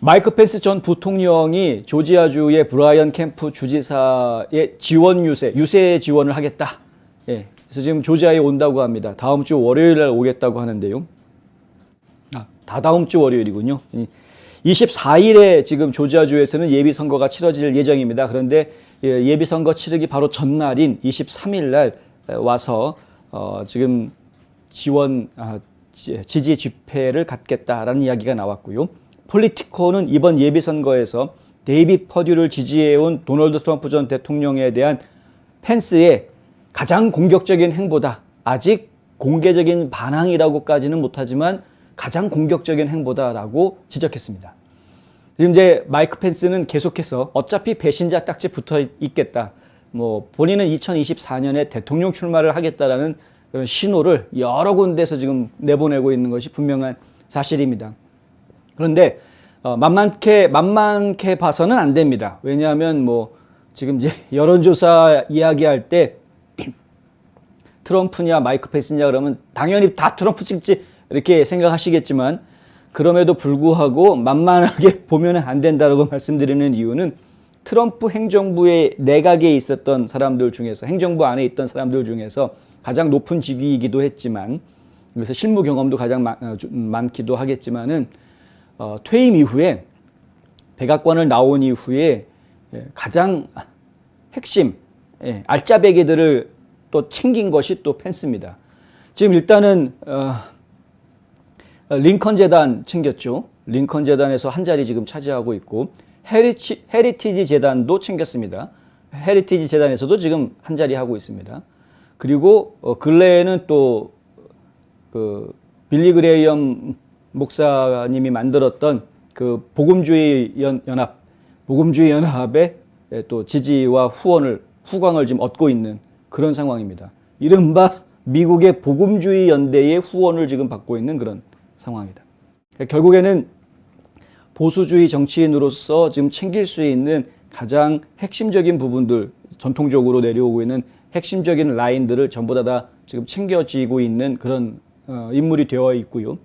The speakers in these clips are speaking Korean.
마이크 펜스 전 부통령이 조지아주의 브라이언 캠프 주지사의 유세 지원을 하겠다. 예, 그래서 지금 조지아에 온다고 합니다. 다음 주 월요일 날 오겠다고 하는데요. 다다음 주 월요일이군요. 24일에 지금 조지아주에서는 예비선거가 치러질 예정입니다. 그런데 예비선거 치르기 바로 전날인 23일 날 와서 지금 지지 집회를 갖겠다라는 이야기가 나왔고요. 폴리티코는 이번 예비선거에서 데이빗 퍼듀를 지지해온 도널드 트럼프 전 대통령에 대한 펜스의 가장 공격적인 행보다. 아직 공개적인 반항이라고까지는 못하지만 가장 공격적인 행보다라고 지적했습니다. 지금 이제 마이크 펜스는 계속해서 어차피 배신자 딱지 붙어 있겠다. 본인은 2024년에 대통령 출마를 하겠다라는 그런 신호를 여러 군데서 지금 내보내고 있는 것이 분명한 사실입니다. 그런데 만만케 봐서는 안 됩니다. 왜냐하면 지금 이제 여론조사 이야기할 때 트럼프냐 마이크 펜스냐 그러면 당연히 다 트럼프 찍지 이렇게 생각하시겠지만, 그럼에도 불구하고 만만하게 보면 안 된다고 말씀드리는 이유는 트럼프 행정부의 내각에 있었던 사람들 중에서, 행정부 안에 있던 사람들 중에서 가장 높은 직위이기도 했지만, 그래서 실무 경험도 가장 많기도 하겠지만은 퇴임 이후에 백악관을 나온 이후에 가장 핵심 알짜배기들을 또 챙긴 것이 또 펜스입니다. 지금 일단은 링컨 재단 챙겼죠. 링컨 재단에서 한 자리 지금 차지하고 있고, 헤리티지 재단도 챙겼습니다. 헤리티지 재단에서도 지금 한 자리 하고 있습니다. 그리고 근래에는 또 빌리 그레이엄 목사님이 만들었던 그 복음주의 연합의 또 지지와 후광을 지금 얻고 있는 그런 상황입니다. 이른바 미국의 복음주의 연대의 후원을 지금 받고 있는 그런 상황이다. 결국에는 보수주의 정치인으로서 지금 챙길 수 있는 가장 핵심적인 부분들, 전통적으로 내려오고 있는 핵심적인 라인들을 전부 다 지금 챙겨지고 있는 그런 인물이 되어 있고요.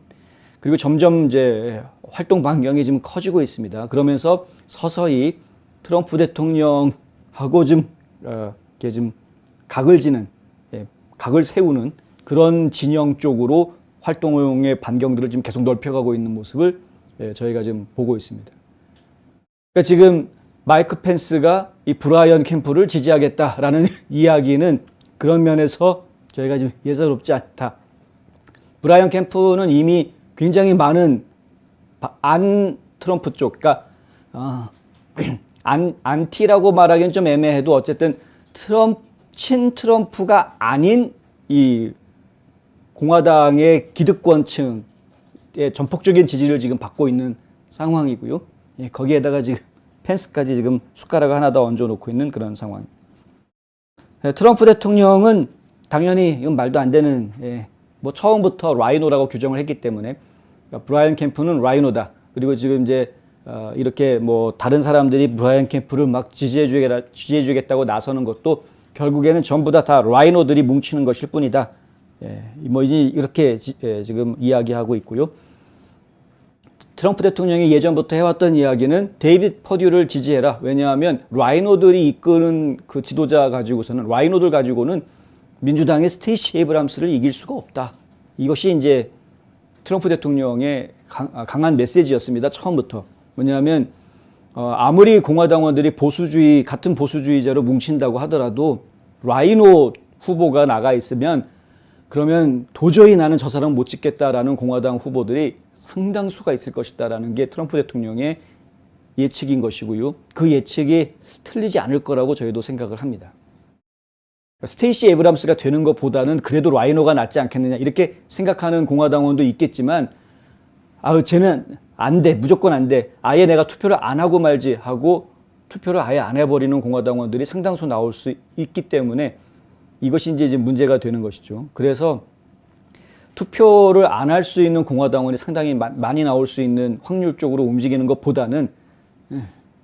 그리고 점점 이제 활동 반경이 지금 커지고 있습니다. 그러면서 서서히 트럼프 대통령하고 좀 각을 세우는 그런 진영 쪽으로 활동의 반경들을 지금 계속 넓혀가고 있는 모습을 저희가 지금 보고 있습니다. 그러니까 지금 마이크 펜스가 이 브라이언 캠프를 지지하겠다라는 이야기는 그런 면에서 저희가 지금 예사롭지 않다. 브라이언 캠프는 이미 굉장히 많은 안 트럼프 쪽, 그러니까 안티라고 말하기는 좀 애매해도 어쨌든 친 트럼프가 아닌 이 공화당의 기득권층의 전폭적인 지지를 지금 받고 있는 상황이고요. 거기에다가 지금 펜스까지 지금 숟가락을 하나 더 얹어놓고 있는 그런 상황. 트럼프 대통령은 당연히 이건 말도 안 되는, 처음부터 라이노라고 규정을 했기 때문에 브라이언 캠프는 라이노다. 그리고 지금 이제 이렇게 다른 사람들이 브라이언 캠프를 막 지지해주겠다고 나서는 것도 결국에는 전부 다 라이노들이 뭉치는 것일 뿐이다. 이제 이렇게 지금 이야기하고 있고요. 트럼프 대통령이 예전부터 해왔던 이야기는 데이빗 퍼듀를 지지해라. 왜냐하면 라이노들이 이끄는 그 지도자 가지고서는, 라이노들 가지고는 민주당의 스테이시 에이브람스를 이길 수가 없다. 이것이 이제 트럼프 대통령의 강한 메시지였습니다. 처음부터. 뭐냐면 아무리 공화당원들이 같은 보수주의자로 뭉친다고 하더라도 라이노 후보가 나가 있으면 그러면 도저히 나는 저 사람 못 찍겠다라는 공화당 후보들이 상당수가 있을 것이다라는 게 트럼프 대통령의 예측인 것이고요. 그 예측이 틀리지 않을 거라고 저희도 생각을 합니다. 스테이시 에이브람스가 되는 것보다는 그래도 라이노가 낫지 않겠느냐 이렇게 생각하는 공화당원도 있겠지만, 쟤는 안 돼, 무조건 안 돼, 아예 내가 투표를 안 하고 말지 하고 투표를 아예 안 해버리는 공화당원들이 상당수 나올 수 있기 때문에 이것이 이제 문제가 되는 것이죠. 그래서 투표를 안 할 수 있는 공화당원이 상당히 많이 나올 수 있는 확률 쪽으로 움직이는 것보다는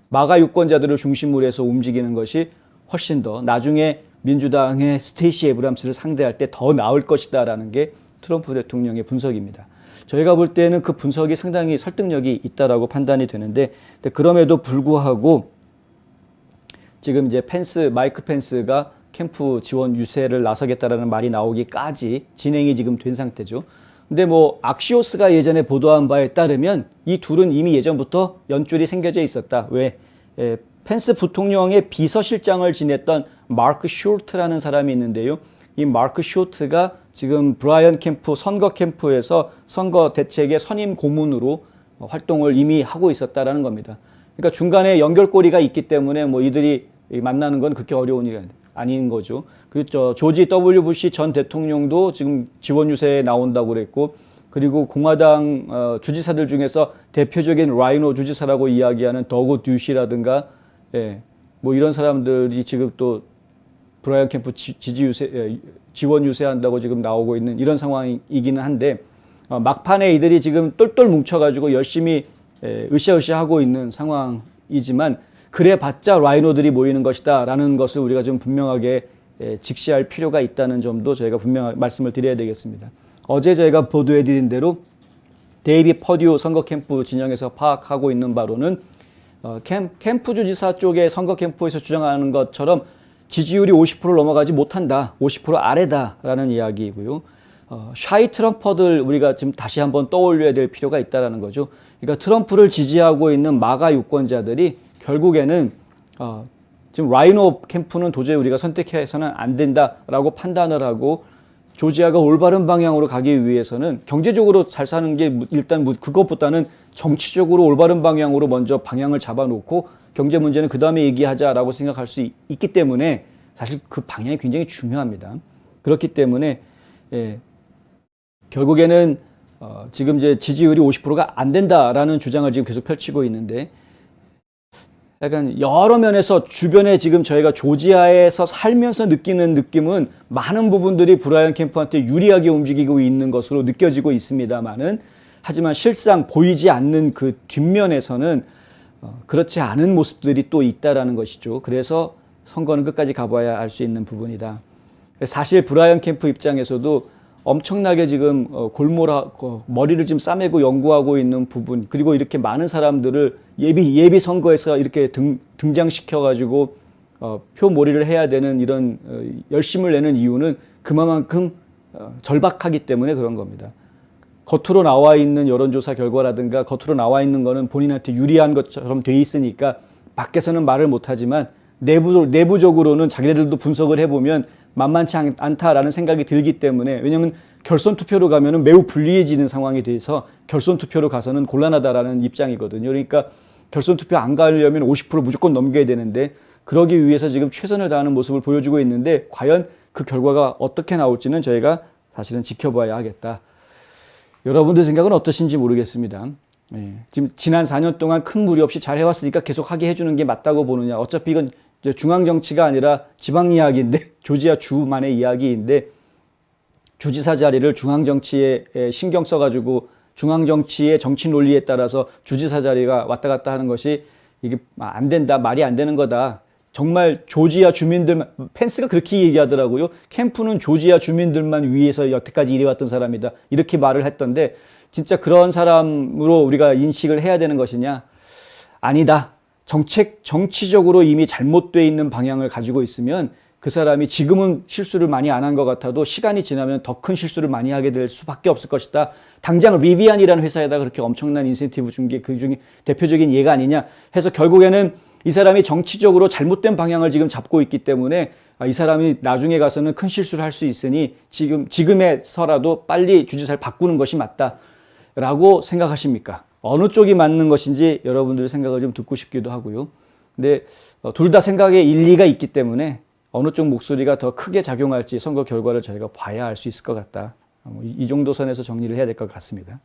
마가 유권자들을 중심으로 해서 움직이는 것이 훨씬 더 나중에 민주당의 스테이시 에이브람스를 상대할 때 더 나을 것이다라는 게 트럼프 대통령의 분석입니다. 저희가 볼 때는 그 분석이 상당히 설득력이 있다라고 판단이 되는데, 그럼에도 불구하고 지금 이제 마이크 펜스가 캠프 지원 유세를 나서겠다라는 말이 나오기까지 진행이 지금 된 상태죠. 근데 뭐 악시오스가 예전에 보도한 바에 따르면 이 둘은 이미 예전부터 연줄이 생겨져 있었다. 왜? 펜스 부통령의 비서실장을 지냈던 마크 쇼트라는 사람이 있는데요. 이 마크 쇼트가 지금 브라이언 캠프 선거 캠프에서 선거 대책의 선임 고문으로 활동을 이미 하고 있었다라는 겁니다. 그러니까 중간에 연결고리가 있기 때문에 뭐 이들이 만나는 건 그렇게 어려운 일이 아닌 거죠. 그렇죠. 조지 W. 부시 전 대통령도 지금 지원 유세에 나온다고 그랬고, 그리고 공화당 주지사들 중에서 대표적인 라이노 주지사라고 이야기하는 더그 듀시라든가, 뭐 이런 사람들이 지금 또 브라이언 캠프 지원 유세한다고 지금 나오고 있는 이런 상황이기는 한데, 막판에 이들이 지금 똘똘 뭉쳐가지고 열심히 으쌰으쌰 하고 있는 상황이지만, 그래봤자 라이노들이 모이는 것이다 라는 것을 우리가 좀 분명하게 직시할 필요가 있다는 점도 저희가 분명하게 말씀을 드려야 되겠습니다. 어제 저희가 보도해드린 대로 데이비 퍼듀 선거 캠프 진영에서 파악하고 있는 바로는 캠프 주지사 쪽의 선거 캠프에서 주장하는 것처럼 지지율이 50%를 넘어가지 못한다, 50% 아래다라는 이야기이고요. 샤이 트럼퍼들 우리가 지금 다시 한번 떠올려야 될 필요가 있다는 거죠. 그러니까 트럼프를 지지하고 있는 마가 유권자들이 결국에는 지금 라이노 캠프는 도저히 우리가 선택해서는 안 된다라고 판단을 하고, 조지아가 올바른 방향으로 가기 위해서는 경제적으로 잘 사는 게 일단 그것보다는 정치적으로 올바른 방향으로 먼저 방향을 잡아놓고 경제 문제는 그 다음에 얘기하자라고 생각할 수 있기 때문에 사실 그 방향이 굉장히 중요합니다. 그렇기 때문에 결국에는 지금 이제 지지율이 50%가 안 된다라는 주장을 지금 계속 펼치고 있는데, 약간 여러 면에서 주변에 지금 저희가 조지아에서 살면서 느끼는 느낌은 많은 부분들이 브라이언 캠프한테 유리하게 움직이고 있는 것으로 느껴지고 있습니다만은, 하지만 실상 보이지 않는 그 뒷면에서는 그렇지 않은 모습들이 또 있다라는 것이죠. 그래서 선거는 끝까지 가봐야 알 수 있는 부분이다. 사실 브라이언 캠프 입장에서도 엄청나게 지금 머리를 지금 싸매고 연구하고 있는 부분, 그리고 이렇게 많은 사람들을 예비 선거에서 이렇게 등장시켜가지고 표몰이를 해야 되는 이런 열심을 내는 이유는 그만큼 절박하기 때문에 그런 겁니다. 겉으로 나와 있는 여론조사 결과라든가 겉으로 나와 있는 거는 본인한테 유리한 것처럼 돼 있으니까 밖에서는 말을 못하지만 내부적으로는 자기네들도 분석을 해보면 만만치 않다라는 생각이 들기 때문에, 왜냐하면 결선 투표로 가면은 매우 불리해지는 상황이 돼서 결선 투표로 가서는 곤란하다라는 입장이거든요. 그러니까 결선 투표 안 가려면 50% 무조건 넘겨야 되는데, 그러기 위해서 지금 최선을 다하는 모습을 보여주고 있는데, 과연 그 결과가 어떻게 나올지는 저희가 사실은 지켜봐야 하겠다. 여러분들 생각은 어떠신지 모르겠습니다. 지금 지난 4년 동안 큰 무리 없이 잘 해왔으니까 계속 하게 해주는 게 맞다고 보느냐. 어차피 이건 중앙 정치가 아니라 지방 이야기인데, 조지아 주만의 이야기인데, 주지사 자리를 중앙 정치에 신경 써가지고 중앙 정치의 정치 논리에 따라서 주지사 자리가 왔다 갔다 하는 것이 이게 안 된다, 말이 안 되는 거다. 정말 조지아 주민들만, 펜스가 그렇게 얘기하더라고요. 캠프는 조지아 주민들만 위해서 여태까지 일해왔던 사람이다, 이렇게 말을 했던데, 진짜 그런 사람으로 우리가 인식을 해야 되는 것이냐? 아니다. 정치적으로 이미 잘못되어 있는 방향을 가지고 있으면 그 사람이 지금은 실수를 많이 안 한 것 같아도 시간이 지나면 더 큰 실수를 많이 하게 될 수밖에 없을 것이다. 당장 리비안이라는 회사에다 그렇게 엄청난 인센티브 준 게 그 중에 대표적인 예가 아니냐 해서, 결국에는 이 사람이 정치적으로 잘못된 방향을 지금 잡고 있기 때문에 이 사람이 나중에 가서는 큰 실수를 할 수 있으니 지금에서라도 빨리 주지사를 바꾸는 것이 맞다라고 생각하십니까? 어느 쪽이 맞는 것인지 여러분들의 생각을 좀 듣고 싶기도 하고요. 근데 둘 다 생각에 일리가 있기 때문에 어느 쪽 목소리가 더 크게 작용할지 선거 결과를 저희가 봐야 알 수 있을 것 같다. 이 정도 선에서 정리를 해야 될 것 같습니다.